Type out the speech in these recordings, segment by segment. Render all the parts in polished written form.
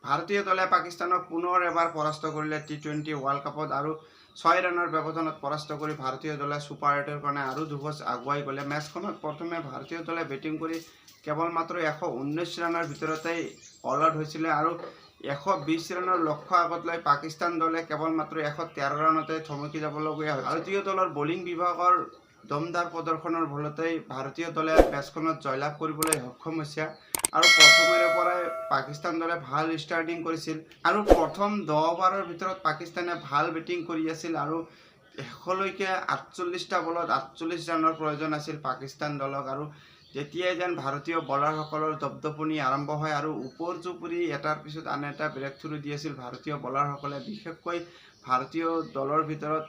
ভাৰতীয় দলে পাকিস্তানক পুনৰ এবাৰ পৰাস্ত কৰিলে টি20 ৱৰ্ল্ড কাপত আৰু 6 ৰানৰ ব্যৱধানত পৰাস্ত কৰি ভাৰতীয় দলে সুপাৰ 8ৰ কাৰণে আৰু দুখোজ আগুৱাই গ'লে। মেচখনত প্ৰথমে ভাৰতীয় দলে বেটিং কৰি কেৱল মাত্ৰ 119 ৰানৰ ভিতৰতেই অল আউট হৈছিলে আৰু 120 ৰানৰ লক্ষ্য আগত লৈ পাকিস্তান দলে কেৱল মাত্ৰ 113 ৰানতে থমকি যাবলগীয়া হয়। ভাৰতীয় দলৰ বলিং বিভাগৰ দমদাৰ প্ৰদৰ্শনৰ ফলতেই ভাৰতীয় দলে মেচখনত জয়লাভ কৰিবলৈ সক্ষম হৈছে আৰু প্ৰথমৰে পৰাই পাকিস্তান দলে ভাল ষ্টাৰ্টিং কৰিছিল আৰু প্ৰথম 10 অভাৰৰ ভিতৰত পাকিস্তানে ভাল বেটিং কৰি আছিল আৰু শেষলৈকে 48টা বলত 48 ৰানৰ প্ৰয়োজন আছিল পাকিস্তান দলক আৰু তেতিয়াই যেন ভাৰতীয় বলাৰসকলৰ দপদপনি আৰম্ভ হয় আৰু ওপৰ জুপুৰি এটাৰ পিছত আন এটা ব্ৰেক থ্ৰু দি আছিল ভাৰতীয় বলাৰসকলে। বিশেষকৈ ভাৰতীয় দলৰ ভিতৰত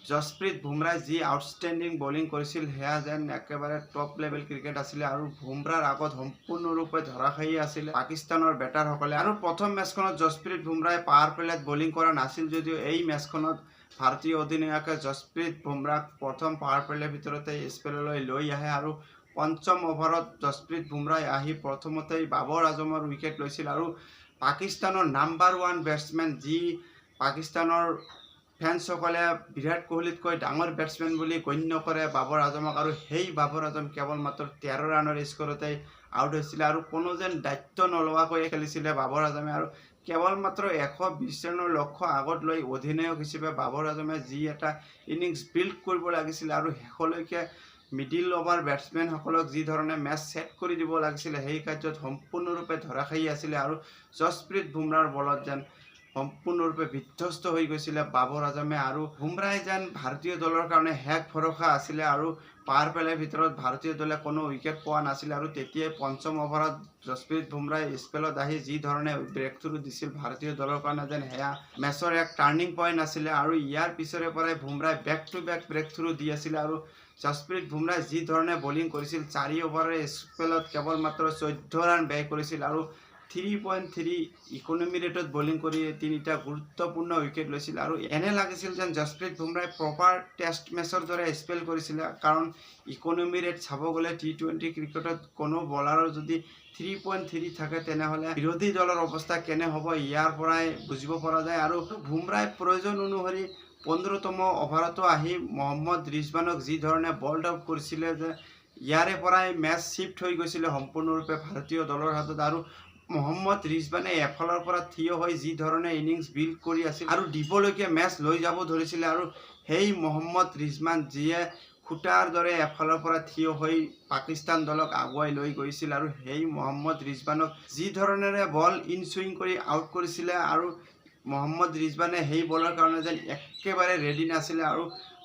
জসপ্ৰীত বুমৰাই যি আউটষ্টেণ্ডিং বলিং কৰিছিল সেয়া যেন একেবাৰে টপ লেভেল ক্ৰিকেট আছিলে আৰু বুমৰাৰ আগত সম্পূৰ্ণৰূপে ধৰাশায়ী আছিলে পাকিস্তানৰ বেটাৰসকলে। আৰু প্ৰথম মেচখনত জসপ্ৰীত বুমৰাই পাৱাৰ প্লেত বলিং কৰা নাছিল যদিও এই মেচখনত ভাৰতীয় অধিনায়কে জসপ্ৰীত বুমৰাক প্ৰথম পাৱাৰ প্লেৰ ভিতৰতে স্পেললৈ লৈ আহে আৰু পঞ্চম অভাৰত জসপ্ৰীত বুমৰাই আহি প্ৰথমতেই বাবৰ আজমৰ উইকেট লৈছিল আৰু পাকিস্তানৰ নাম্বাৰ 1 বেটছমেন যি পাকিস্তানৰ ফেন্সসকলে বিৰাট কোহলিতকৈ ডাঙৰ বেটছমেন বুলি গণ্য কৰে বাবৰ আজমক আৰু সেই বাবৰ আজম কেৱল মাত্ৰ 13 ৰানৰ স্ক'ৰতেই আউট হৈছিলে আৰু কোনো যেন দায়িত্ব নলোৱাকৈ খেলিছিলে বাবৰ আজমে আৰু কেৱল মাত্ৰ 120 ৰানৰ লক্ষ্য আগত লৈ অধিনায়ক হিচাপে বাবৰ আজমে যি এটা ইনিংছ বিল্ড কৰিব লাগিছিলে আৰু শেষলৈকে মিডিল অভাৰ বেটছমেনসকলক যি ধৰণে মেচ ছেট কৰি দিব লাগিছিলে সেই কাৰ্যত সম্পূৰ্ণৰূপে ধৰাশায়ী আছিলে আৰু জসপ্ৰীত বুমৰাৰ বলত যেন সম্পূৰ্ণৰূপে বিধ্বস্ত হৈ গৈছিলে বাবৰ আজমে আৰু বুমৰাই যেন ভাৰতীয় দলৰ কাৰণে হেক ভৰসা আছিলে আৰু পাৱাৰ প্লেৰ ভিতৰত ভাৰতীয় দলে কোনো উইকেট পোৱা নাছিলে আৰু তেতিয়াই পঞ্চম অভাৰত জসপ্ৰীত বুমৰাই স্পেলত আহি যি ধৰণে ব্ৰেক থ্ৰু দিছিল ভাৰতীয় দলৰ কাৰণে যেন সেয়া মেচৰ এক টাৰ্ণিং পইণ্ট আছিলে আৰু ইয়াৰ পিছৰে পৰাই বুমৰাই back to back breakthrough দি আছিলে আৰু জসপ্ৰীত বুমৰাই যি ধৰণে বলিং কৰিছিল 4 অভাৰৰ স্পেলত কেৱল মাত্ৰ 14 ৰান ব্যয় কৰিছিল আৰু 3.3 ইকনমি ৰেটত বলিং কৰি 3টা গুৰুত্বপূৰ্ণ উইকেট লৈছিল আৰু এনে লাগিছিল যেন জসপ্ৰীত বুমৰাই প্ৰপাৰ টেষ্ট মেচৰ দৰে স্পেল কৰিছিলে কাৰণ ইকনমি ৰেট চাব গ'লে টি20 ক্ৰিকেটত কোনো বলাৰৰ যদি 3.3 থাকে তেনেহ'লে বিৰোধী দলৰ অৱস্থা কেনে হ'ব ইয়াৰ পৰাই বুজিব পৰা যায় আৰু বুমৰাই প্ৰয়োজন অনুসৰি 15তম অভাৰতো আহি মহম্মদ ৰিজৱানক যি ধৰণে বল্ড আউট কৰিছিলে যে ইয়াৰে পৰাই মেচ শিফ্ট হৈ গৈছিলে সম্পূৰ্ণৰূপে ভাৰতীয় দলৰ হাতত আৰু মহম্মদ ৰিজৱানে এফালৰ পৰা থিয় হৈ যি ধৰণে ইনিংছ বিল্ড কৰি আছিল আৰু দিবলৈকে মেচ লৈ যাব ধৰিছিলে আৰু সেই মহম্মদ ৰিজৱান যিয়ে খুটাৰ দৰে এফালৰ পৰা থিয় হৈ পাকিস্তান দলক আগুৱাই লৈ গৈছিল আৰু সেই মহম্মদ ৰিজৱানক যি ধৰণেৰে বল ইন চুইং কৰি আউট কৰিছিলে আৰু মহম্মদ ৰিজৱানে সেই বলৰ কাৰণে যেন একেবাৰে ৰেডি নাছিলে আৰু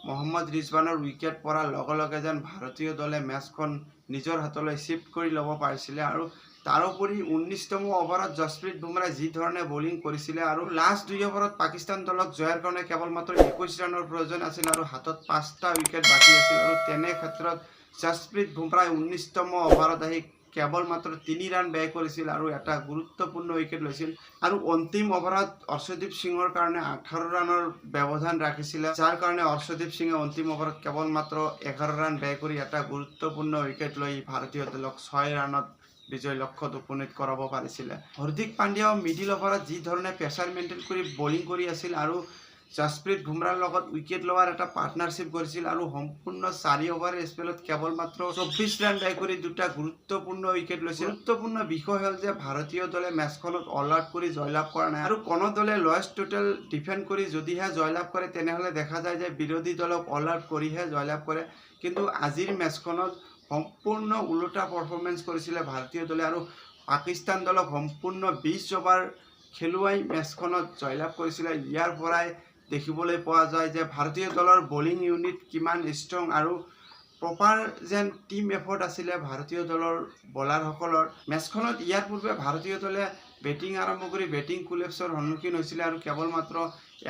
মহম্মদ ৰিজৱানৰ উইকেট পৰাৰ লগে লগে যেন ভাৰতীয় দলে মেচখন নিজৰ হাতলৈ শিফ্ট কৰি ল'ব পাৰিছিলে আৰু তাৰোপৰি 19তম অভাৰত জসপ্ৰীত বুমৰাই যি ধৰণে বলিং কৰিছিলে আৰু লাষ্ট 2 অভাৰত পাকিস্তান দলক জয়ৰ কাৰণে কেৱল মাত্ৰ 21 ৰানৰ প্ৰয়োজন আছিল আৰু হাতত 5টা উইকেট বাকী আছিল আৰু তেনে ক্ষেত্ৰত জসপ্ৰীত বুমৰাই 19তম অভাৰত আহি কেৱল মাত্ৰ 3 ৰান ব্যয় কৰিছিল আৰু এটা গুৰুত্বপূৰ্ণ উইকেট লৈছিল আৰু অন্তিম অভাৰত অৰ্শদীপ সিঙৰ কাৰণে 18 ৰানৰ ব্যৱধান ৰাখিছিলে যাৰ কাৰণে অৰ্শদীপ সিঙে অন্তিম অভাৰত কেৱল মাত্ৰ 11 ৰান ব্যয় কৰি এটা গুৰুত্বপূৰ্ণ উইকেট লৈ ভাৰতীয় দলক 6 ৰানত বিজয় লক্ষ্যত উপনীত কৰাব পাৰিছিলে। হাৰ্দিক পাণ্ডিয়াও মিডিল অভাৰত যি ধৰণে প্ৰেছাৰ মেইনটেইন কৰি বলিং কৰি আছিল আৰু জসপ্ৰীত বুমৰাৰ লগত উইকেট লোৱাৰ এটা পাৰ্টনাৰশ্বিপ কৰিছিল আৰু সম্পূৰ্ণ 4 অভাৰৰ স্পেলত কেৱল মাত্ৰ 24 ৰান ব্যয় কৰি 2টা গুৰুত্বপূৰ্ণ উইকেট লৈছিল। গুৰুত্বপূৰ্ণ বিষয় হ'ল যে ভাৰতীয় দলে মেচখনত অল আউট কৰি জয়লাভ কৰা নাই আৰু কোনো দলে লয়েষ্ট টোটেল ডিফেণ্ড কৰি যদিহে জয়লাভ কৰে তেনেহ'লে দেখা যায় যে বিৰোধী দলক অল আউট কৰিহে জয়লাভ কৰে কিন্তু আজিৰ মেচখনত সম্পূৰ্ণ ওলোটা পাৰফৰ্মেঞ্চ কৰিছিলে ভাৰতীয় দলে আৰু পাকিস্তান দলক সম্পূৰ্ণ 20 অভাৰ খেলুৱাই মেচখনত জয়লাভ কৰিছিলে। ইয়াৰ পৰাই দেখিবলৈ পোৱা যায় যে ভাৰতীয় দলৰ বলিং ইউনিট কিমান ষ্ট্ৰং আৰু প্ৰপাৰ যেন টিম এফৰ্ট আছিলে ভাৰতীয় দলৰ বলাৰসকলৰ। মেচখনত ইয়াৰ পূৰ্বে ভাৰতীয় দলে বেটিং আৰম্ভ কৰি বেটিং কোলেপছৰ সন্মুখীন হৈছিলে আৰু কেৱল মাত্ৰ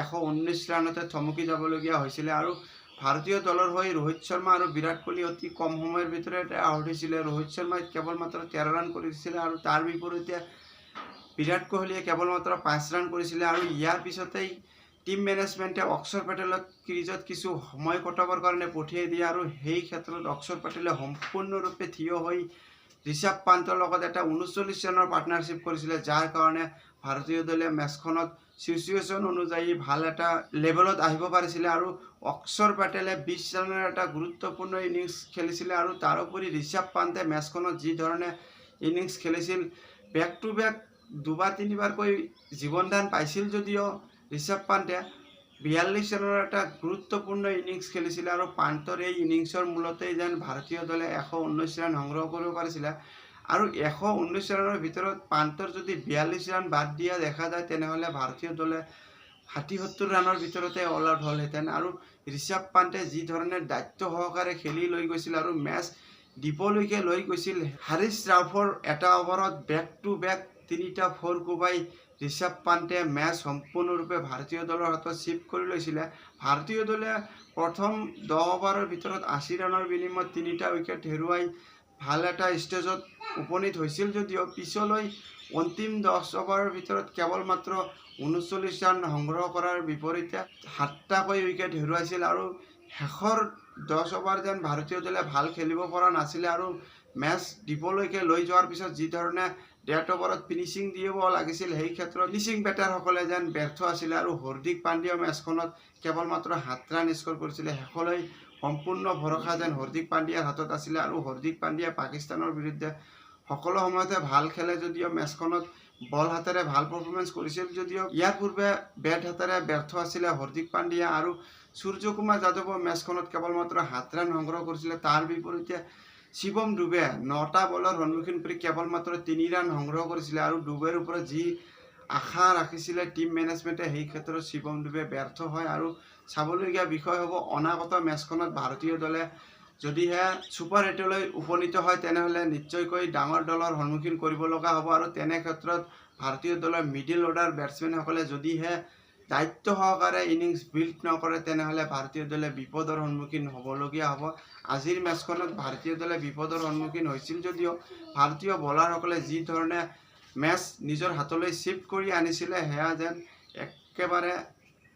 119 ৰানতে থমকি যাবলগীয়া হৈছিলে আৰু ভাৰতীয় দলৰ হৈ ৰোহিত শৰ্মা আৰু বিৰাট কোহলি অতি কম সময়ৰ ভিতৰতে আউট হৈছিলে। ৰোহিত শৰ্মাই কেৱল মাত্ৰ 13 ৰান কৰিছিলে আৰু তাৰ বিপৰীতে বিৰাট কোহলিয়ে কেৱল মাত্ৰ 5 ৰান কৰিছিলে আৰু ইয়াৰ পিছতেই টিম মেনেজমেণ্টে অক্ষৰ পেটেলক ক্ৰিজত কিছু সময় কটাবৰ কাৰণে পঠিয়াই দিয়ে আৰু সেই ক্ষেত্ৰত অক্ষৰ পেটেলে সম্পূৰ্ণৰূপে থিয় হৈ ঋষভ পান্তৰ লগত এটা 39 ৰানৰ পাৰ্টনাৰশ্বিপ কৰিছিলে যাৰ কাৰণে ভাৰতীয় দলে মেচখনত সিচুৱেশ্যন অনুযায়ী ভাল এটা লেভেলত আহিব পাৰিছিলে আৰু অক্ষৰ পেটেলে 20 ৰানৰ এটা গুৰুত্বপূৰ্ণ ইনিংছ খেলিছিলে আৰু তাৰোপৰি ঋষভ পান্তে মেচখনত যি ধৰণে ইনিংছ খেলিছিল বেক টু বেক দুবাৰ তিনিবাৰকৈ জীৱনদান পাইছিল যদিও ঋষভ পান্তে 42 ৰানৰ এটা গুৰুত্বপূৰ্ণ ইনিংছ খেলিছিলে আৰু পান্তৰ এই ইনিংছৰ মূলতেই যেন ভাৰতীয় দলে 119 ৰান সংগ্ৰহ কৰিব পাৰিছিলে আৰু 119 ৰানৰ ভিতৰত পান্তৰ যদি 42 ৰান বাদ দিয়া দেখা যায় তেনেহ'লে ভাৰতীয় দলে 60-70 ৰানৰ ভিতৰতে অল আউট হ'লহেঁতেন আৰু ঋষভ পান্তে যি ধৰণে দায়িত্ব সহকাৰে খেলি লৈ গৈছিল আৰু মেচ ডিপলৈকে লৈ গৈছিল হাৰিছ ৰাউফৰ এটা অভাৰত বেক টু বেক 3টা 4 কোবাই ঋষভ পান্তে মেচ সম্পূৰ্ণৰূপে ভাৰতীয় দলৰ হাতত চিফ্ট কৰি লৈছিলে ভাৰতীয় দলে প্ৰথম 10 অভাৰৰ ভিতৰত 80 ৰানৰ বিনিময়ত 3টা উইকেট হেৰুৱাই ভাল এটা ষ্টেজত উপনীত হৈছিল যদিও পিছলৈ অন্তিম 10 অভাৰৰ ভিতৰত কেৱল মাত্ৰ 39 ৰান সংগ্ৰহ কৰাৰ বিপৰীতে 7টাকৈ উইকেট হেৰুৱাইছিল আৰু শেষৰ 10 অভাৰ যেন ভাৰতীয় দলে ভাল খেলিব পৰা নাছিলে আৰু মেচ ডিপলৈকে লৈ যোৱাৰ পিছত যি ধৰণে ডেথ অভাৰত ফিনিচিং দিব লাগিছিল সেই ক্ষেত্ৰত ফিনিচিং বেটাৰসকলে যেন ব্যৰ্থ আছিলে আৰু হাৰ্দিক পাণ্ডিয়া মেচখনত কেৱল মাত্ৰ 7 ৰান স্ক'ৰ কৰিছিলে শেষলৈ সম্পূৰ্ণ ভৰসা যেন হাৰ্দিক পাণ্ডিয়াৰ হাতত আছিলে আৰু হাৰ্দিক পাণ্ডিয়া পাকিস্তানৰ বিৰুদ্ধে সকলো সময়তে ভাল খেলে যদিও মেচখনত বল হাতেৰে ভাল পাৰফৰ্মেঞ্চ কৰিছিল যদিও ইয়াৰ পূৰ্বে বেট হাতেৰে ব্যৰ্থ আছিলে হাৰ্দিক পাণ্ডিয়া আৰু সূৰ্যকুমাৰ যাদৱে মেচখনত কেৱল মাত্ৰ 7 ৰান সংগ্ৰহ কৰিছিলে তাৰ বিপৰীতে শিৱম ডুবে 9টা বলৰ সন্মুখীন কৰি কেৱল মাত্ৰ 3 ৰান সংগ্ৰহ কৰিছিলে আৰু ডুবেৰ ওপৰত যি আশা ৰাখিছিলে টিম মেনেজমেণ্টে সেই ক্ষেত্ৰত শিৱম ডুবে ব্যৰ্থ হয় আৰু চাবলগীয়া বিষয় হ'ব অনাগত মেচখনত ভাৰতীয় দলে যদিহে ছুপাৰ 8লৈ উপনীত হয় তেনেহ'লে নিশ্চয়কৈ ডাঙৰ দলৰ সন্মুখীন কৰিব লগা হ'ব আৰু তেনে ক্ষেত্ৰত ভাৰতীয় দলৰ মিডিল অৰ্ডাৰ বেটছমেনসকলে যদিহে দায়িত্ব সহকাৰে ইনিংছ বিল্ড নকৰে তেনেহ'লে ভাৰতীয় দলে বিপদৰ সন্মুখীন হ'বলগীয়া হ'ব আজিৰ মেচখনত ভাৰতীয় দলে বিপদৰ সন্মুখীন হৈছিল যদিও ভাৰতীয় বলাৰসকলে যি ধৰণে মেচ নিজৰ হাতলৈ চিফ্ট কৰি আনিছিলে সেয়া যেন একেবাৰে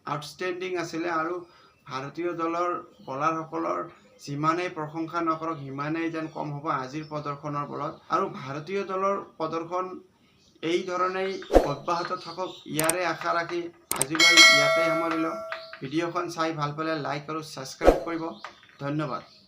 আউটষ্টেণ্ডিং আছিলে আৰু ভাৰতীয় দলৰ বলাৰসকলৰ যিমানেই প্ৰশংসা নকৰক সিমানেই যেন কম হ'ব আজিৰ প্ৰদৰ্শনৰ বলত আৰু ভাৰতীয় দলৰ প্ৰদৰ্শন এই ধৰণেই অব্যাহত থাকক ইয়াৰে আশা ৰাখি আজিলৈ ইয়াতে সামৰিলোঁ ভিডিঅ'খন চাই ভাল পালে লাইক আৰু ছাবস্ক্ৰাইব কৰিব ধন্যবাদ।